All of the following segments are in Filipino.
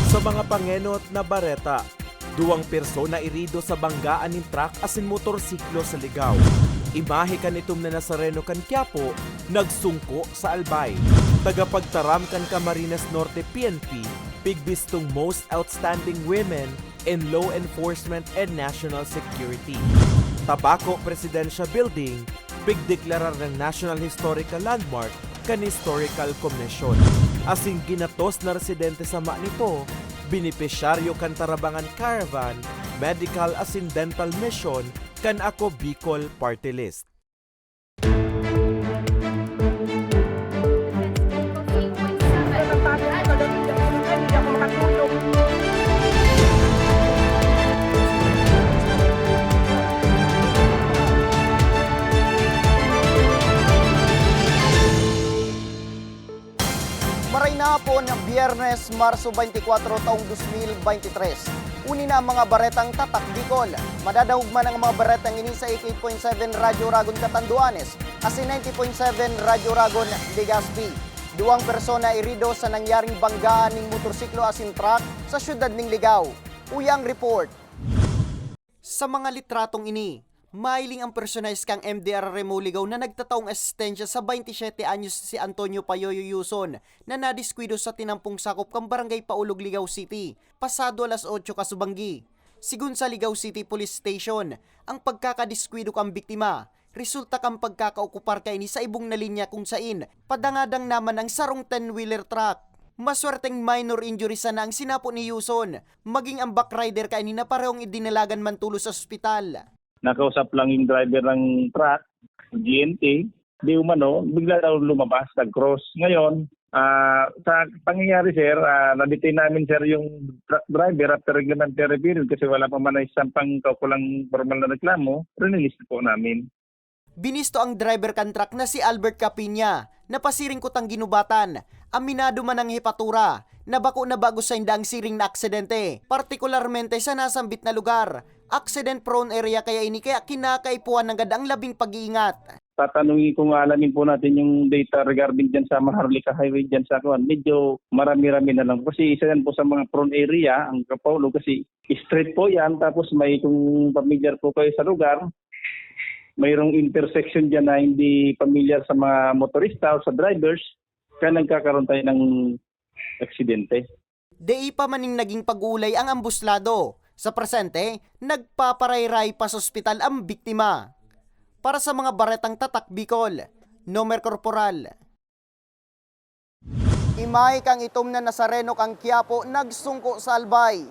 Sa mga pangenot na bareta, duwang persona irido sa banggaan ng truck asin motorsiklo sa ligaw. Imahe kanitom na Nazareno kan Quiapo, nagsungko sa Albay. Tagapagtaram kan Camarines Norte PNP, pigbistong most outstanding women in law enforcement and national security. Tabaco Presidential Building, pigdeklarar ng National Historical Landmark kan Historical Commission. Asing ginatos na residente sa nito, binipisyaryo kan Tarabangan Caravan, medical asin dental mission kan Ako Bicol Party List. Maray na po ng Biyernes, Marso 24 taong 2023. Uni na ang mga baretang tatak Bicol. Madadahugman ang mga baretang ini sa 88.7 Radyo Ragon Catanduanes kasi 90.7 Radyo Ragon Legazpi. Duwang persona irido sa nangyaring banggaan ng motorsiklo asin truck sa syudad ng Ligao. Uyang report. Sa mga litratong ini, mailing ang personalis kang MDR Remo Ligaw na nagtataong asistensya sa 27 anyos si Antonio Payoyo Yuson na nadiskwido sa tinampong sakop kang Barangay Paulog, Ligao City, pasado alas 8 kasubanggi. Sigun sa Ligao City Police Station, ang pagkakadiskwido kang biktima, resulta kang pagkakaokupar kay ni sa ibong na linya kung sain, padangadang naman ang sarong 10-wheeler truck. Maswerteng minor injuries na ang sinapo ni Yuson, maging ang backrider kay ni na parehong idinalagan man tulo sa ospital. Nakausap lang yung driver ng truck, GNT, di umano, bigla daw lumabas, nag-cross. Ngayon, sa pangyayari sir, na-detain namin sir yung truck driver after reglementary period kasi wala pa man na isang pang kaukulang formal na reklamo, release po namin. Binisto ang driver kan truck na si Albert Capinya, napasiring ko tang ginubatan, aminado man ang hepatura, nabako na bago sa indang siring na aksidente, partikularmente sa nasambit na lugar. Accident-prone area kaya ini kaya kinakaipuan ng gadang labing pag-iingat. Tatanungin kung alamin po natin yung data regarding dyan sa Maharlika Highway dyan sa Kuan. Medyo marami-rami na lang. Kasi isa yan po sa mga prone area, ang Kapaulo, kasi straight po yan. Tapos may kung familiar po kayo sa lugar, mayroong intersection dyan na hindi familiar sa mga motorista o sa drivers, kaya nagkakaroon tayo ng aksidente. Di pa maning naging pag-ulay ang ambuslado. Sa presente, nagpaparayray pa sa ospital ang biktima. Para sa mga baretang tatak Bicol, Nomer Corporal. Imay kang itom na Nazareno kang Quiapo nagsungko sa Albay.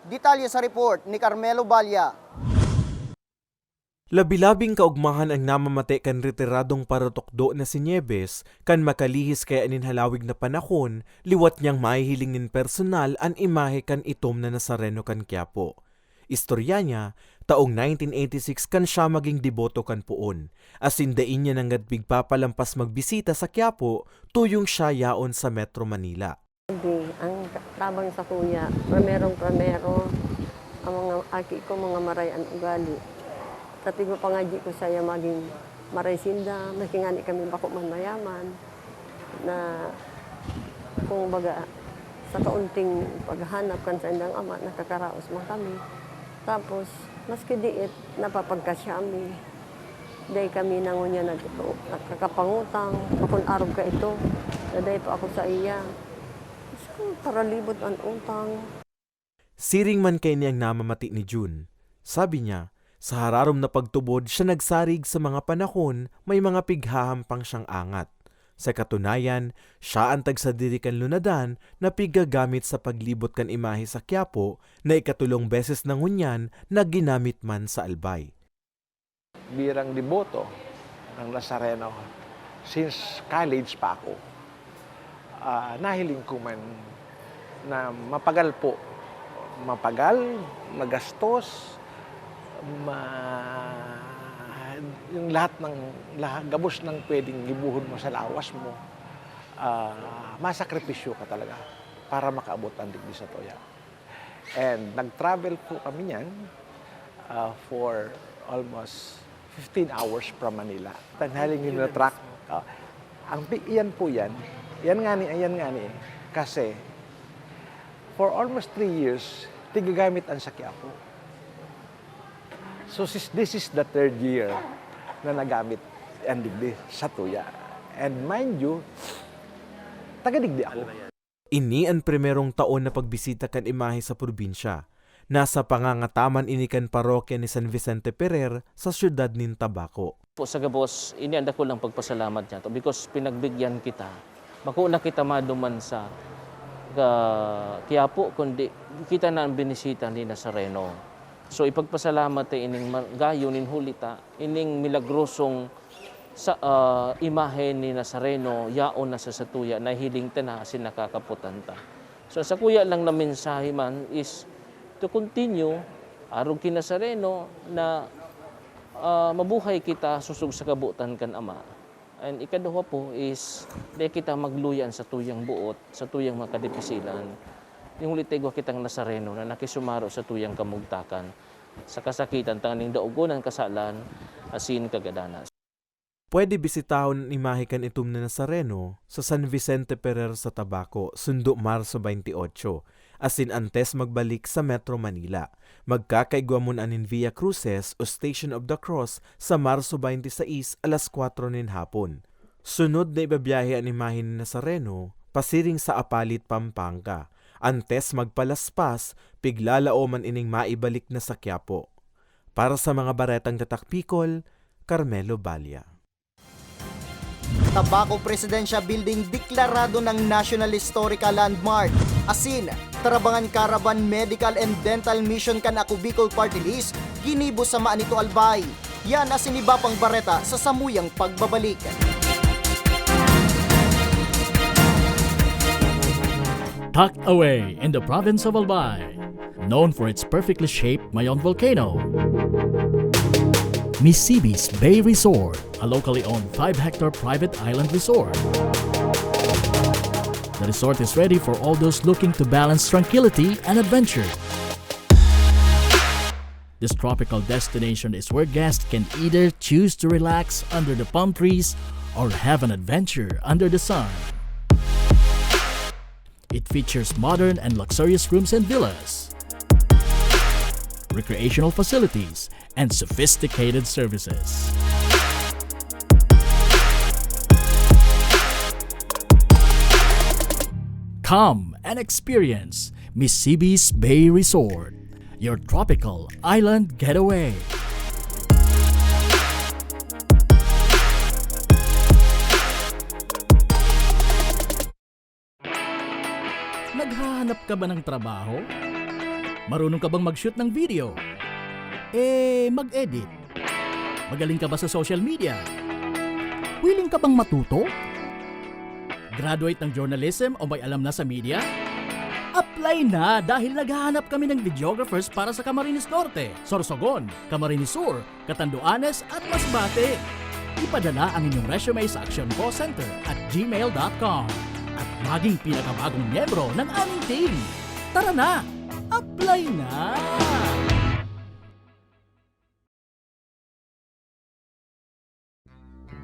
Detalye sa report ni Carmelo Balya. Labilabing kaugmahan ang namamatay kan retiradong parotokdo na si Nieves, kan makalihis kaya aninhalawig na panahon, liwat niyang mahihiling nin personal an imahe kan itom na Nazareno kan Quiapo. Istorya niya, taong 1986 kan siya maging deboto kan puon, asindain niya ng pigpapalampas magbisita sa Quiapo, tuyong siya yaon sa Metro Manila. Ang tabang sa kuya, pramerong-pramero, ang mga aki ko mga marayan ugali. Tapi ko pangaji ko saya maging maraysinda, makingani kami bako man mayaman, na kung baga sa kaunting paghanap kan sa indang ama, nakakaraos man kami. Tapos, maski diit, napapagkasya kami. Dahil kami nangunya nagkakapangutang, akong arog ka ito, daday pa ako sa iya. So, para libot ang utang. Siring man kay niyang namamati ni June. Sabi niya, sa hararom na pagtubod siya nagsarig sa mga panahon may mga pighahampang siyang angat. Sa katunayan, siya ang tagsadiri kan lunadan na pigagamit sa paglibot kan imahe sa Quiapo na ikatulong beses ng ngunyan na ginamit man sa Albay. Birang deboto ng Nazareno since college pa ako. Nahiling ko man na mapagal po. Mapagal, magastos, yung lahat ng gabos ng pwedeng gibuhon mo sa lawas mo, masakripisyo ka talaga para makaabot ang digdi sa toya. And nag-travel po kami niyan for almost 15 hours from Manila. Tanghaling yun na truck. Iyan po yan. Yan nga ni, kasi For almost 3 years, tigagamit ang sakya po. So this is the 3rd year na nagamit ang digdi sa tuya. And mind you, taga-digdi ako. Ini ang primerong taon na pagbisita kan imahe sa probinsya. Nasa pangangataman ini kan parokya ni San Vicente Ferrer sa siyudad nin Tabaco. Po sa gabos, inianda ko lang pagpasalamat niya to because pinagbigyan kita. Bako na kita maduman sa Quiapo, kundi kita na ang binisita ni Nazareno. So ipagpasalamat ining gayo nin hulita, ining milagrosong sa imahe ni Nazareno yaon na sa satuya na hiling na sin nakakaputanta. So sa kuya lang na mensahe man is to continue arog kay Nazareno na mabuhay kita susug sa kabutan kan Ama. And ikaduha po is di kita magluyan sa tuyang buot, sa tuyang makadipisilan. Yung litigwa kitang Nazareno na nakisumaro sa tuyang kamugtakan, sa kasakitan, tanganing daugonan kasalan, asin kagadanas. Pwede bisitahon ang imahe kan itum na Nazareno sa San Vicente Ferrer sa Tabaco, sundo Marso 28, asin antes magbalik sa Metro Manila. Magkakaigwamon anin Via Cruces o Station of the Cross sa Marso 26 alas 4 nin hapon. Sunod na ibabiyahe ang imahe ni Nazareno, pasiring sa Apalit, Pampanga. Antes magpalaspas, piglalao man ining maibalik na sa Quiapo. Para sa mga baretang tatak Bicol, Carmelo Balya. Tabaco Presidential Building deklarado ng National Historical Landmark. Asin, Tarabangan Caravan Medical and Dental Mission kan Ako Bicol Party List, ginibo sa Maanito Albay. Yan asin iba pang bareta sa samuyang pagbabalik. Tucked away in the province of Albay, known for its perfectly shaped Mayon volcano, Misibis Bay Resort, a locally owned 5-hectare private island resort. The resort is ready for all those looking to balance tranquility and adventure. This tropical destination is where guests can either choose to relax under the palm trees or have an adventure under the sun. It features modern and luxurious rooms and villas, recreational facilities, and sophisticated services. Come and experience Misibis Bay Resort, your tropical island getaway. Naghahanap ka ba ng trabaho? Marunong ka bang mag-shoot ng video? Mag-edit? Magaling ka ba sa social media? Willing ka bang matuto? Graduate ng journalism o may alam na sa media? Apply na dahil naghahanap kami ng videographers para sa Camarines Norte, Sorsogon, Camarines Sur, Catanduanes at Masbate. Ipadala ang inyong resume sa actioncallcenter@gmail.com at maging pinakabagong miyembro ng aming team. Tara na! Apply na!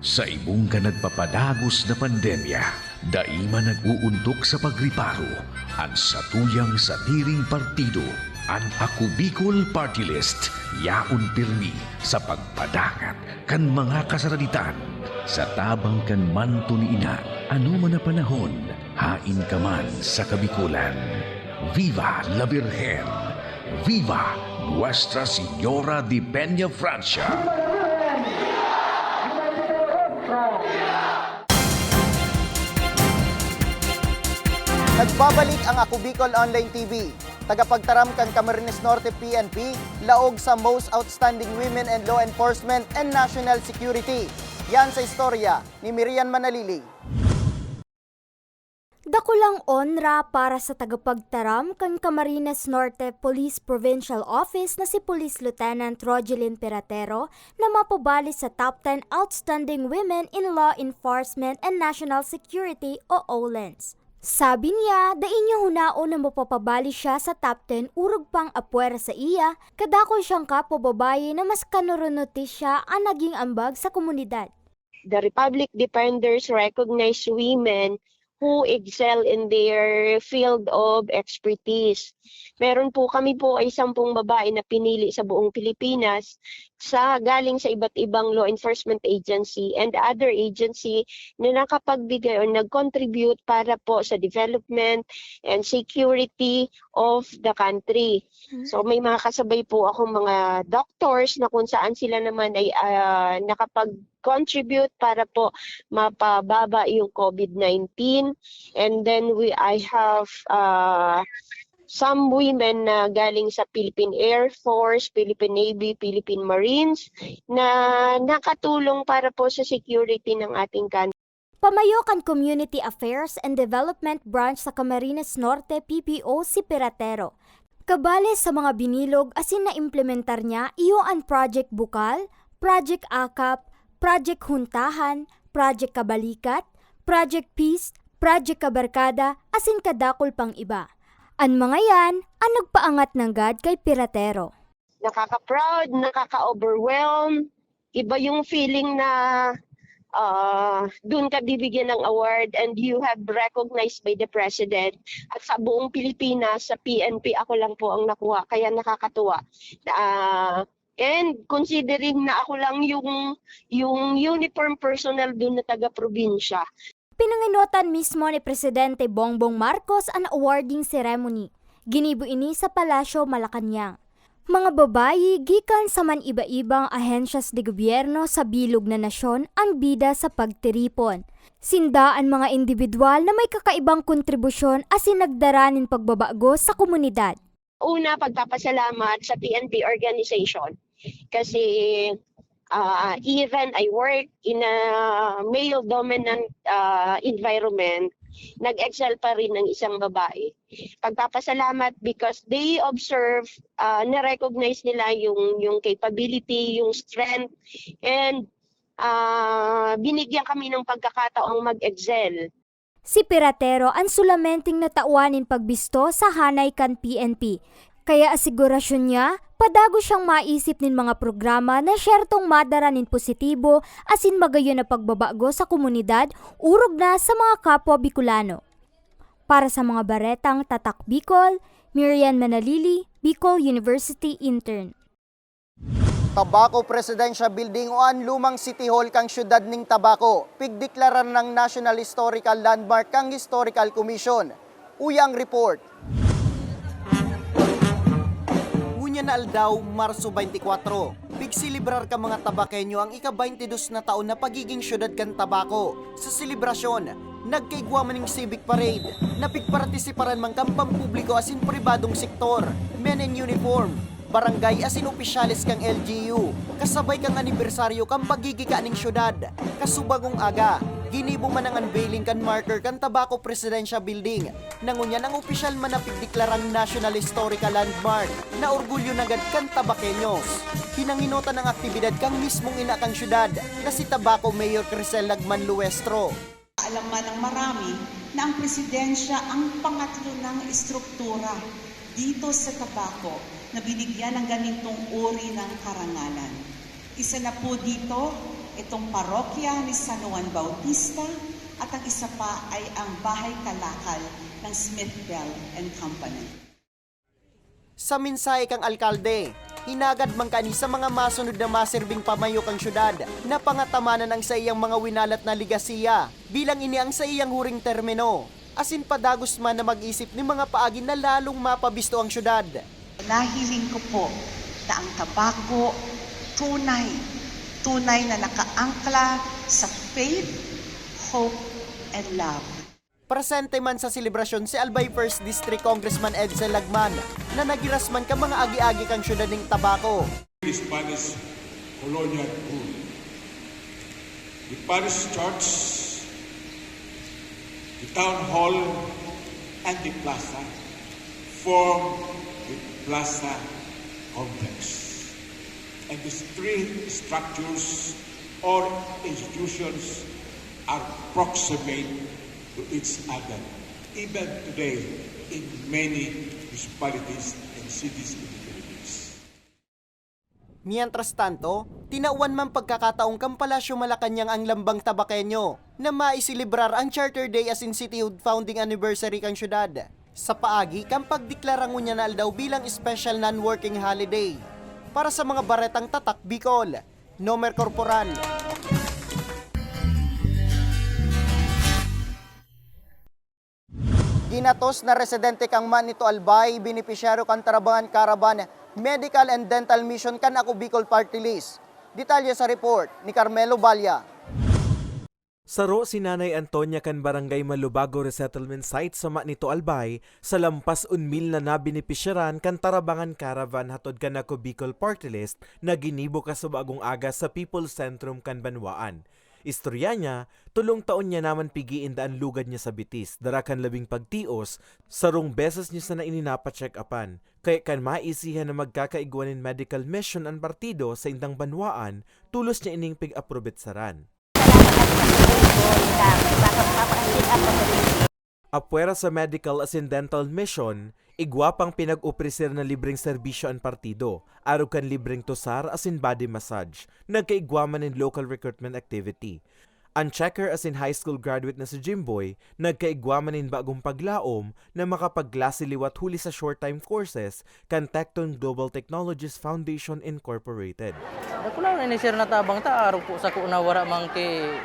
Sa imong ka nagpapadagos na pandemya, daima nag-uuntok sa pagriparo, ang satuyang satiring partido, ang Ako Bicol Party List, yaon pirmi sa pagpadangat kan mga kasaraditan, sa tabang kan manto ni ina, ano man na panahon, hain ka man sa kabikulan. Viva la Virgen! Viva Nuestra Señora de Peña Francia! Nagbabalik ang Ako Bicol Online TV. Tagapagtaram kang Camarines Norte PNP, laog sa Most Outstanding Women and Law Enforcement and National Security. Yan sa istorya ni Miriam Manalili. Dakulang onra para sa tagapagtaram kan Camarines Norte Police Provincial Office na si Police Lieutenant Rogelyn Piratero na mapabali sa Top 10 Outstanding Women in Law Enforcement and National Security o OLENS. Sabi niya, dain niya hunao na mapapabali siya sa top 10 urog pang apwera sa iya, kadako siyang kapababaye na mas kanurunotis siya ang naging ambag sa komunidad. The Republic Defenders recognize women who excel in their field of expertise. Kami po ay 10 babae na pinili sa buong Pilipinas galing sa iba't ibang law enforcement agency and other agency na nakapagbigay o nag-contribute para po sa development and security of the country. So may mga kasabay po akong mga doctors na kung saan sila naman ay nakapag-contribute para po mapababa yung COVID-19. And then I have some women na galing sa Philippine Air Force, Philippine Navy, Philippine Marines na nakatulong para po sa security ng ating country. Pamayokan Community Affairs and Development Branch sa Camarines Norte PPO si Piratero. Kabale sa mga binilog asin na implementar niya iyo ang Project Bukal, Project Akap, Project Huntahan, Project Kabalikat, Project Peace, Project Kabarkada, asin kadakol pang iba. Ang mga yan ang nagpaangat ng God kay Piratero. Nakaka-proud, nakaka-overwhelm. Iba yung feeling na doon ka bibigyan ng award and you have recognized by the President. At sa buong Pilipinas, sa PNP, ako lang po ang nakuha. Kaya nakakatuwa. And considering na ako lang yung uniform personnel doon na taga-probinsya. Pinanginotan mismo ni Presidente Bongbong Marcos ang awarding ceremony. Ginibo ini sa Palasyo, Malacanang. Mga babayi gikan sa man iba-ibang ahensyas de gobyerno sa bilog na nasyon ang bida sa pagtiripon. Sindaan mga individual na may kakaibang kontribusyon asin nagdaranin pagbabago sa komunidad. Una, pagpapasalamat sa PNP organization kasi even I work in a male-dominant environment, nag-excel pa rin ng isang babae. Pagpapasalamat because they observe, na-recognize nila yung capability, yung strength, and binigyan kami ng pagkakataong mag-excel. Si Piratero ang sulamenting natauanin pagbisto sa hanay kan PNP. Kaya asigurasyon niya, padago siyang maisip nin mga programa na syertong madaranin positibo asin magayon na pagbabago sa komunidad, urog na sa mga kapwa Bicolano. Para sa mga baretang Tatak Bicol, Miriam Manalili, Bicol University Intern. Tabaco Presidential Building o an lumang City Hall kang syudad ning Tabaco, pigdeklaran ng National Historical Landmark kang Historical Commission. Uyang report. Ngunya na aldaw, Marso 24. Pigsilibrar ka mga Tabakenyo ang ika-22 na taon na pagiging syudad kan Tabaco. Sa selebrasyon, nagkaigwa maning civic parade, na pigpartisiparan man kang pampubliko asin pribadong sektor, men in uniform, barangay asin opisyalis kang LGU, kasabay kang anibersaryo kang pagigi ka ning syudad, kasubagong aga, ginibo man ang unveiling kan marker kan Tabaco Presidential Building, nangunyan ang opisyal man na pigdeklarang National Historical Landmark, na orgulyo nagad kan Tabaqueños. Hinanginotan ang aktibidad kang mismong ina kang syudad, na si Tabaco Mayor Crisel Lagman Luestro. Alam man ng marami na ang presidensya ang pangatlo ng istruktura dito sa Tabaco na binigyan ng ganitong uri ng karangalan. Isa na po dito, itong parokya ni San Juan Bautista at ang isa pa ay ang bahay kalakal ng Smith Bell and Company. Sa mensahe kang alkalde, hinagad man kani sa mga masunod na maserbing pamayo kang syudad na pangatamanan ang sa iyang mga winalat na ligasiya bilang ini ang sa iyang huring termino. Asin padagos man na mag-isip ni mga paagi na lalong mapabisto ang syudad. Nahiling ko po na ang Tabaco tunay na nakaangkla sa faith, hope, and love. Presente man sa selebrasyon si Albay 1st District Congressman Edsel Lagman na nagiras man ka mga agi-agi kang syudad ng Tabaco. The Spanish colonial rule. The parish church, the town hall, and the plaza form the plaza complex. And these three structures or institutions are proximate to each other, even today in many municipalities and cities in the Philippines. Mientras tanto, tinauan man pagkakataong Kampalasyo Malacanang ang Lambang Tabaqueño na maisilibrar ang Charter Day as in cityhood founding anniversary kang syudad. Sa paagi, kang pagdeklarang unya na daw bilang special non-working holiday. Para sa mga baretang tatak Bicol, Nomer Corporal. Ginatos na residente kang Manito Albay, benepisyaryo kan Tarabangan Caravan Medical and Dental Mission kan Ako Bicol Party List. Detalye sa report ni Carmelo Balya. Saro si Nanay Antonia kan Barangay Malubago Resettlement Site sa Manito Albay sa lampas 1,000 na nabinipisyaran kan Tarabangan Caravan hatod kan Ako Bicol Party List na ginibo ka sa bagong aga sa People's Centrum kan Banwaan. Istorya niya, 3 taon niya naman pigiin daan lugad niya sa bitis, darakan labing pagtios, sarong beses niya sa na ininapa-check upan. Kaya kan maisihan na magkakaigwanin medical mission ang partido sa indang Banwaan, tulos niya ining pig-aprobit saran. Apwera sa medical as in dental mission, igwa pang pinag-upresir na libreng serbisyo ang partido, araw kan libreng tosar as in body massage, nagkaigwaman in local recruitment activity. Ang checker as in high school graduate na si Jimboy, nagkaigwaman in bagong paglaom na makapagklase liwat huli sa short-time courses kan Tecton Global Technologies Foundation Incorporated. Dakulaw na inisir na tabang ta, araw po sa kunawara mang kay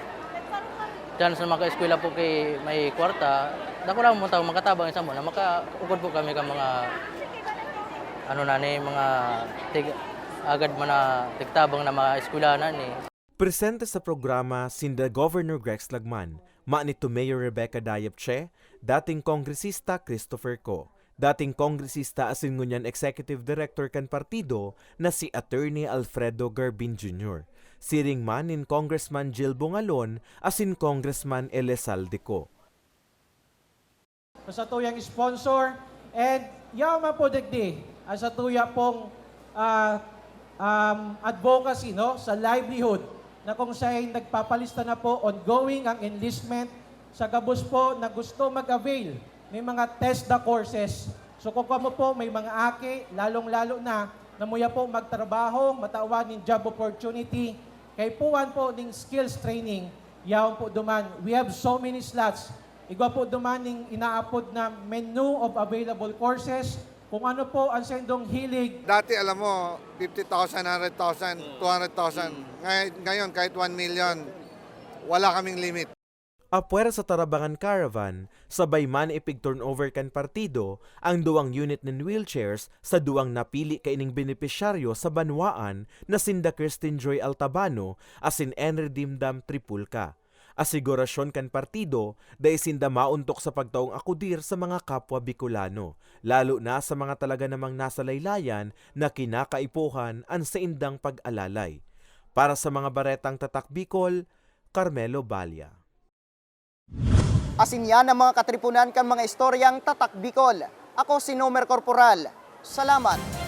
dyan sa mga eskwela po kay may kwarta, dakulaw mo tawag makatabang isang mo na makaukod po kami ka mga mga agad man na tigtabang na mga eskwela na ni. Presente sa programa sinda Governor Grex Lagman, Manito Mayor Rebecca Dayapche, dating kongresista Christopher Co, dating kongresista asin ngunyan Executive Director kan partido na si Attorney Alfredo Garbin Jr., siring man in Congressman Jill Bongalon asin Congressman Elizalde Co. Sa tuyang sponsor and yaman po dagdi sa tuya pong advocacy no sa livelihood na kung sa'y nagpapalista na po ongoing ang enlistment sa gabos po na gusto mag-avail may mga TESDA courses. So kung kamo po may mga aki, lalong-lalo na muya po magtrabaho, matawan ng job opportunity, kay puwan po ng skills training, yaon po duman. We have so many slots. Igwa po duman ng inaapod na menu of available courses. Kung ano po ang sendong hilig. Dati alam mo, 50,000, 100,000, 200,000. Ngayon kahit 1 million, wala kaming limit. Apwera sa Tarabangan Caravan, sabay man ipig-turnover kan partido ang 2 unit ng wheelchairs sa 2 napili kaining benepisyaryo sa Banwaan na sinda Christine Joy Altabano asin Enri Dimdam Tripulca. Asigurasyon kan partido dahil sinda mauntok sa pagtaong akudir sa mga kapwa Bicolano, lalo na sa mga talaga namang nasa laylayan na kinakaipuhan ang sa indang pag-alalay. Para sa mga baretang tatak Bicol, Carmelo Balya. Asin yan ang mga katripunan kan mga istoryang tatak Bicol. Ako si Nomer Corporal. Salamat!